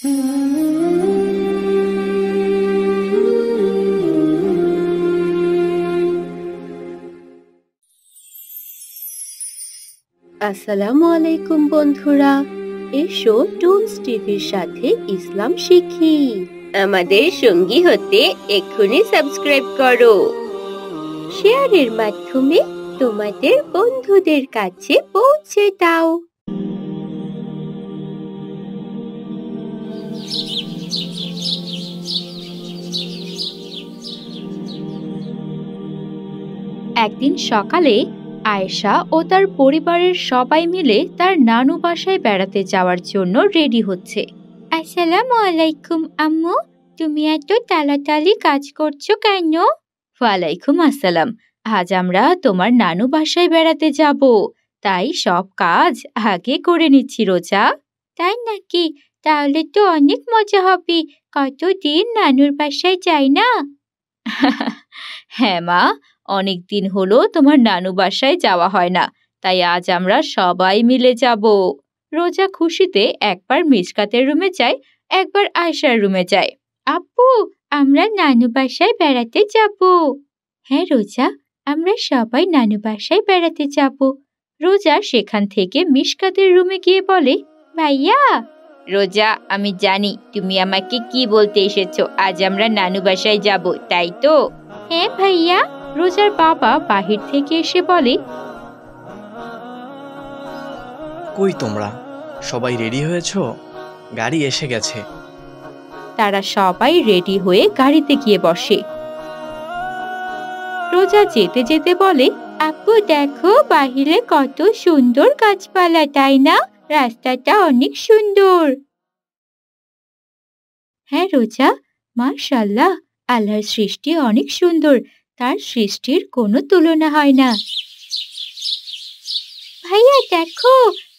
আসসালামু আলাইকুম বন্ধুরা, এসো টুনস টিভির সাথে ইসলাম শিখি। আমাদের সঙ্গী হতে এক্ষুনি সাবস্ক্রাইব করো। শেয়ারের মাধ্যমে তোমাদের বন্ধুদের কাছে পৌঁছে দাও। একদিন সকালে আয়েশা ও তার পরিবারের সবাই মিলে তার নানু বাসায় বেড়াতে যাওয়ার জন্য রেডি হচ্ছে। আসসালামু আলাইকুম আম্মু, তুমি এত তাড়াতাড়ি কাজ করছো কেন? ওয়ালাইকুম আসসালাম। আজ আমরা তোমার নানু বাসায় বেড়াতে যাব, তাই সব কাজ আগে করে নিচ্ছি রোজা। তাই নাকি? তাহলে তো অনেক মজা হবে। কতদিন নানুর বাসায় যাই না। হ্যাঁ মা, অনেক দিন হলো তোমার নানু বাসায় যাওয়া হয় না, তাই আজ আমরা সবাই মিলে যাব। রোজা খুশিতে একবার মিশকাতের রুমে যায়, একবার আয়শার রুমে যায়। আপু, আমরা নানু বাসায় বেড়াতে যাব। হ্যাঁ রোজা, আমরা সবাই নানু বাসায় বেড়াতে যাব। রোজা সেখান থেকে মিশকাতের রুমে গিয়ে বলে, ভাইয়া। রোজা, আমি জানি তুমি আমাকে কি বলতে এসেছো। আজ আমরা নানু বাসায় যাব, তাই তো? হ্যাঁ ভাইয়া। রোজার বাবা বাহির থেকে এসে বলে, কই তোমরা সবাই রেডি হয়েছো? গাড়ি এসে গেছে। তারা সবাই রেডি হয়ে গাড়িতে গিয়ে বসে। রোজা যেতে যেতে বলে, আপু দেখো বাহিরে কত সুন্দর গাছপালা, তাই না? রাস্তাটা অনেক সুন্দর। হ্যাঁ রোজা, মাশাআল্লাহ, আল্লাহর সৃষ্টি অনেক সুন্দর। তার সৃষ্টির কোনো তুলনা হয় না। ভাইয়া দেখো,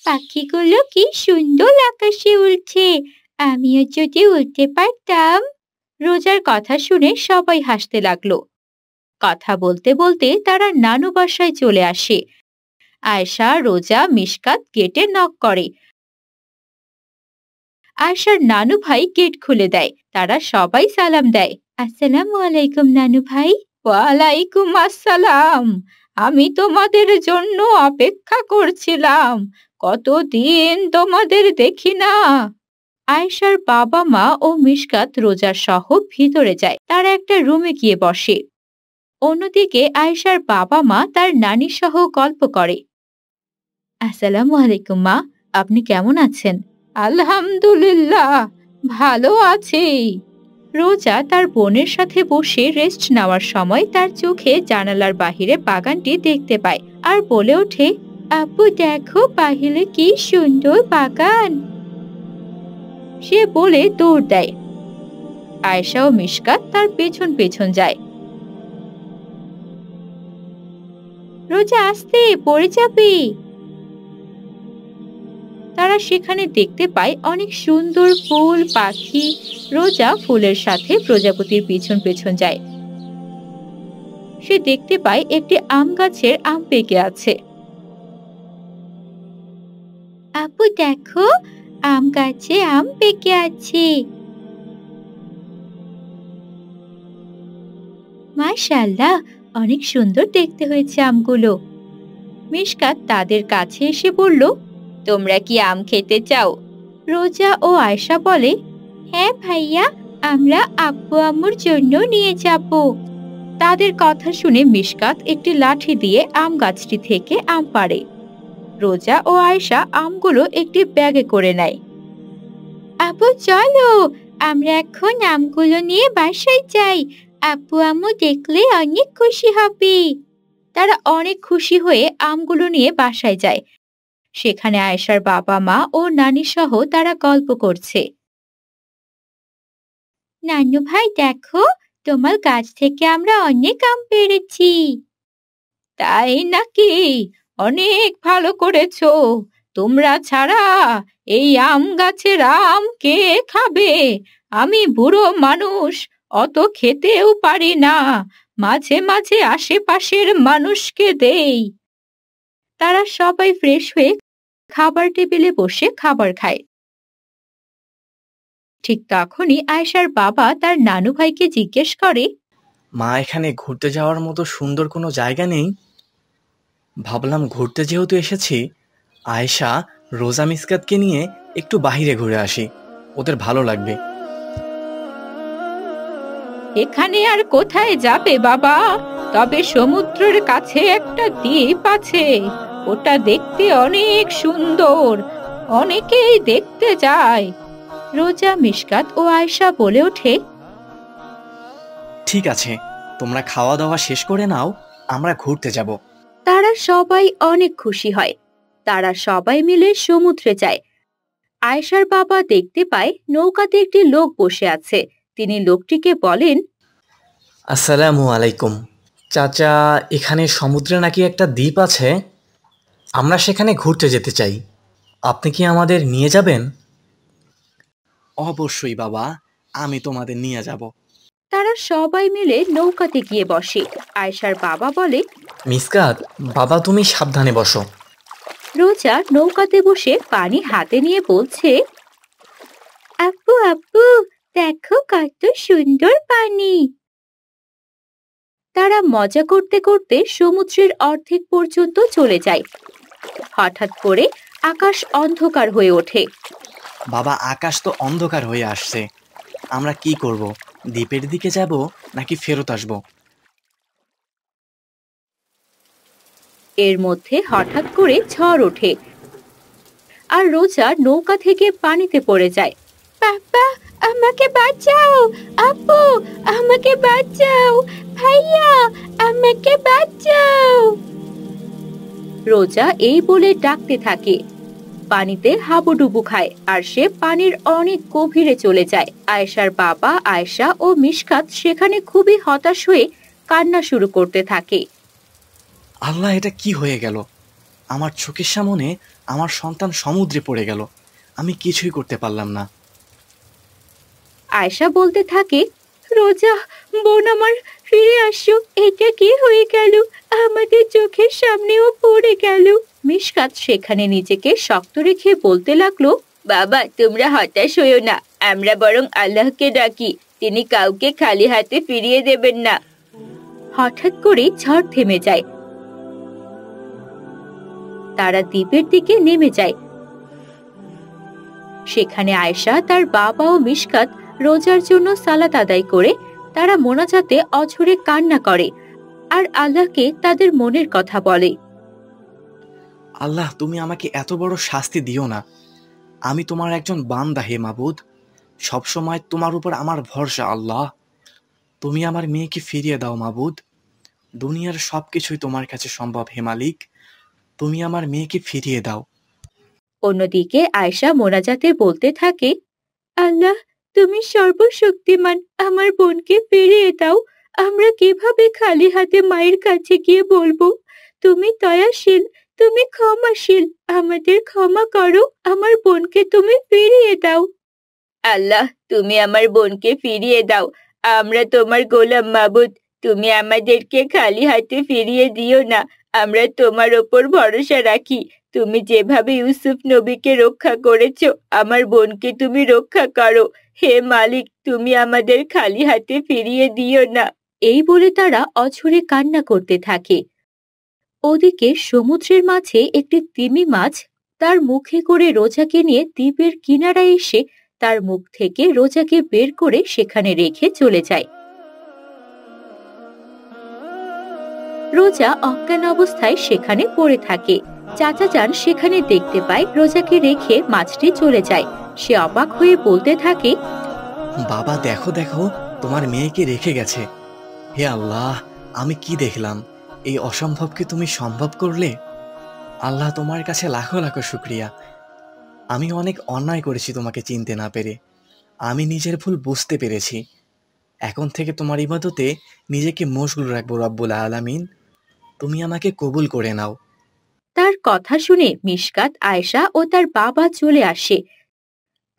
পাখিগুলো কি সুন্দর আকাশে উড়ছে। আমিও যদি উড়তে পারতাম। রোজার কথা শুনে সবাই হাসতে লাগলো। কথা বলতে বলতে তারা নানু বাসায় চলে আসে। আয়েশা, রোজা, মিশকাত গেটে নক করে। আয়েশার নানু ভাই গেট খুলে দেয়। তারা সবাই সালাম দেয়। আসসালামু আলাইকুম নানু ভাই। ওয়ালাইকুম আসসালাম। আমি তোমাদের জন্য অপেক্ষা করছিলাম, কতদিন তোমাদের দেখি না। আয়েশার বাবা মা ও মিশকাত রোজা সহ ভিতরে যায়। তারা একটা রুমে গিয়ে বসে। অন্যদিকে আয়েশার বাবা মা তার নানি সহ গল্প করে। আসসালামু আলাইকুম মা, আপনি কেমন আছেন? আলহামদুলিল্লাহ, ভালো আছি। রোজা তার বোনের সাথে বসে রেস্ট নেওয়ার সময় তার চোখে জানালার বাহিরে বাগানটি দেখতে পায় আর বলে ওঠে, আপু দেখো বাহিরে কি সুন্দর বাগান। সে বলে দৌড় দেয়। আয়েশা ও মিশকাত তার পেছন পেছন যায়। রোজা আস্তে, পড়ে যাবে। তারা সেখানে দেখতে পায় অনেক সুন্দর ফুল, পাখি। রোজা ফুলের সাথে প্রজাপতির পিছন পেছন যায়। সে দেখতে পায় একটি আম গাছের আম পেকে আছে। আপু দেখো, আম গাছে আম পেকে আছে। মাশাআল্লাহ, অনেক সুন্দর দেখতে হয়েছে আমগুলো। মিশকাত তাদের কাছে এসে বলল, তোমরা কি আম খেতে চাও? রোজা ও আয়েশা বলে, হ্যাঁ ভাইয়া, আমরা আব্বু আম্মুর জন্য নিয়ে যাব। তাদের কথা শুনে মিশকাত একটি লাঠি দিয়ে আম গাছটি থেকে আম পাড়ে। রোজা ও আয়েশা আমগুলো একটি ব্যাগে করে নেয়। আপু চলো, আমরা এখন আমগুলো নিয়ে বাসায় যাই। আব্বু আম্মু দেখলে অনেক খুশি হবে। তারা অনেক খুশি হয়ে আমগুলো নিয়ে বাসায় যায়। সেখানে আয়েশার বাবা মা ও নানি সহ তারা গল্প করছে। নানু ভাই দেখো, তোমার গাছ থেকে আমরা অনেক আম পেড়েছি। তাই নাকি? অনেক ভালো করেছো। তোমরা ছাড়া এই আম গাছের আম কে খাবে? আমি বুড়ো মানুষ, অত খেতেও পারি না। মাঝে মাঝে আশেপাশের মানুষকে দেই। তারা সবাই ফ্রেশ হয়ে খাবার টেবিলে বসে খাবার খায়। ঠিক তখনই আয়েশার বাবা তার নানু ভাইকে জিজ্ঞেস করে, মা, এখানে ঘুরতে যাওয়ার মতো সুন্দর কোনো জায়গা নেই? ভাবলাম ঘুরতে যেহেতু এসেছি, আয়েশা রোজা মিসকাতকে নিয়ে একটু বাইরে ঘুরে আসি, ওদের ভালো লাগবে। এখানে আর কোথায় যাবে বাবা? তবে সমুদ্রের কাছে একটা দ্বীপ আছে, ওটা দেখতে অনেক সুন্দর, অনেকেই দেখতে যায়। রোজা, মিশকাত ও আয়েশা বলে ওঠে, ঠিক আছে, তোমরা খাওয়া দাওয়া শেষ করে নাও, আমরা ঘুরতে যাব। তারা সবাই অনেক খুশি হয়। তারা সবাই মিলে সমুদ্রে যায়। আয়েশার বাবা দেখতে পায় নৌকাতে একটি লোক বসে আছে। তিনি লোকটিকে বলেন, আসসালামু আলাইকুম চাচা, এখানে সমুদ্রে নাকি একটা দ্বীপ আছে, আমরা সেখানে ঘুরতে যেতে চাই, আপনি কি আমাদের নিয়ে যাবেন? অবশ্যই বাবা, আমি তোমাদের নিয়ে যাব। তারা সবাই মিলে নৌকাতে গিয়ে বসে। আয়েশার বাবা বলে, মিসকাত, বাবা তুমি সাবধানে বসো। রোজা নৌকাতে বসে পানি হাতে নিয়ে বলছে, আপু আপু, দেখো কত সুন্দর পানি। তারা মজা করতে করতে সমুদ্রের অর্ধেক পর্যন্ত চলে যায়। হঠাৎ করে আকাশ অন্ধকার হয়ে ওঠে। বাবা, আকাশ তো অন্ধকার হয়ে আসছে, আমরা কি করব? দ্বীপের দিকে যাব নাকি ফেরত আসব? এর মধ্যে হঠাৎ করে ঝড় ওঠে আর রোজা নৌকা থেকে পানিতে পড়ে যায়। বাবা, আমাকে বাঁচাও! আপু, আমাকে বাঁচাও! ভাইয়া, আমাকে বাঁচাও! রোজা এই বলে ডাকতে থাকে। পানিতে হাবুডুবু খায় আর সে পানির অনেক গভীরে চলে যায়। আয়েশার বাবা, আয়েশা ও মিশকাত সেখানে খুবই হতাশ হয়ে কান্না শুরু করতে থাকে। আল্লাহ, এটা কি হয়ে গেল? আমার চোখের সামনে আমার সন্তান সমুদ্রে পড়ে গেল, আমি কিছুই করতে পারলাম না। আয়েশা বলতে থাকে, রোজা বোন আমার, ফিরে আসো, এটা কি হয়ে গেল? আমাদের চোখের সামনেও পড়ে গেল। মিশকাত সেখানে নিজেকে শক্ত রেখে বলতে লাগলো, বাবা তোমরা হতাশ হইও না, আমরা বরং আল্লাহকে ডাকি, তিনি কাউকে খালি হাতে ফিরিয়ে দেবেন না। হঠাৎ করে ঝড় থেমে যায়। তারা দ্বীপের দিকে নেমে যায়। সেখানে আয়েশা, তার বাবা ও মিশকাত রোজার জন্য সালাত আদায় করে তারা মোনাজাতে অঝরে কান্না করে আর আল্লাহকে তাদের মনের কথা বলে। আল্লাহ, তুমি আমাকে এত বড় শাস্তি দিও না, আমি তোমার একজন বান্দা হে মাবুদ, সবসময় তোমার উপর আমার ভরসা। আল্লাহ, তুমি আমার মেয়েকে ফিরিয়ে দাও মাবুদ, দুনিয়ার সব কিছুই তোমার কাছে সম্ভব হে মালিক, তুমি আমার মেয়েকে ফিরিয়ে দাও। অন্যদিকে আয়েশা মোনাজাতে বলতে থাকে, আল্লাহ তুমি সর্বশক্তিমান, আমার বোনকে ফিরিয়ে দাও। আমরা কিভাবে খালি হাতে মায়ের কাছে গিয়ে বলবো? তুমি দয়াশীল, তুমি ক্ষমাশীল, আমাদের ক্ষমা করো, আমার বোনকে তুমি ফিরিয়ে দাও। আল্লাহ তুমি আমার বোনকে ফিরিয়ে দাও, আমরা তোমার গোলাম মাবুদ, তুমি আমাদেরকে খালি হাতে ফিরিয়ে দিও না, আমরা তোমার ওপর ভরসা রাখি। তুমি যেভাবে ইউসুফ নবীকে রক্ষা করেছো, আমার বোনকে তুমি রক্ষা করো। হে মালিক, তুমি আমাদের খালি হাতে ফিরিয়ে দিও না। এই বলে তারা অঝরে কান্না করতে থাকে। ওদিকে সমুদ্রের মাঝে একটি তিমি মাছ তার মুখে করে রোজাকে নিয়ে দ্বীপের কিনারায় এসে তার মুখ থেকে রোজাকে বের করে সেখানে রেখে চলে যায়। রোজা অজ্ঞান অবস্থায় সেখানে পড়ে থাকে। চাচা যান সেখানে দেখতে পায় রোজাকে রেখে মাছটি চলে যায়। সে অবাক হয়ে বলতে থাকে, বাবা দেখো দেখো, তোমার মেয়েকে রেখে গেছে। হে আল্লাহ, আমি কি দেখলাম? এই অসম্ভবকে তুমি সম্ভব করলে। আল্লাহ, তোমার কাছে লাখো লাখো শুক্রিয়া। আমি অনেক অন্যায় করেছি তোমাকে চিনতে না পেরে, আমি নিজের ভুল বুঝতে পেরেছি। এখন থেকে তোমার ইবাদতে নিজেকে মশগুল রাখবো রব্বুল আলামিন, তুমি আমাকে কবুল করে নাও। তার কথা শুনে মিশকাত, আয়েশা ও তার বাবা চলে আসে।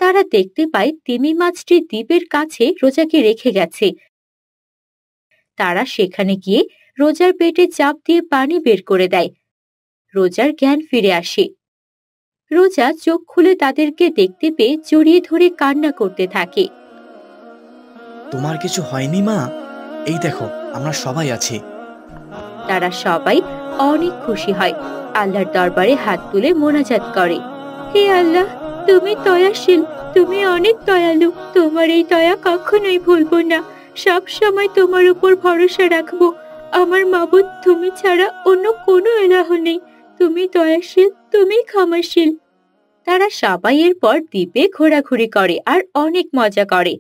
তারা দেখতে পায় তিমি মাছটি দ্বীপের কাছে রোজাকে রেখে গেছে। তারা সেখানে গিয়ে রোজার পেটে চাপ দিয়ে পানি বের করে দেয়। রোজার জ্ঞান ফিরে আসে। রোজা চোখ খুলে তাদেরকে দেখতে পেয়ে জড়িয়ে ধরে কান্না করতে থাকে। তোমার কিছু হয়নি মা? এই দেখো, আমরা সবাই আছি। তারা সবাই অনেক খুশি হয়, আল্লাহর দরবারে হাত তুলে মোনাজাত করে। হে আল্লাহ, তুমি দয়াশীল, তুমি অনেক দয়ালু। তোমার এই দয়া কখনোই ভুলবো না, সব সময় তোমার উপর ভরসা রাখবো। আমার মাবুদ, তুমি ছাড়া অন্য কোনো ইলাহ নেই। তুমি দয়াশীল, তুমি ক্ষমাশীল। তারা সবাই এরপর দ্বীপে ঘোরাঘুরি করে আর অনেক মজা করে।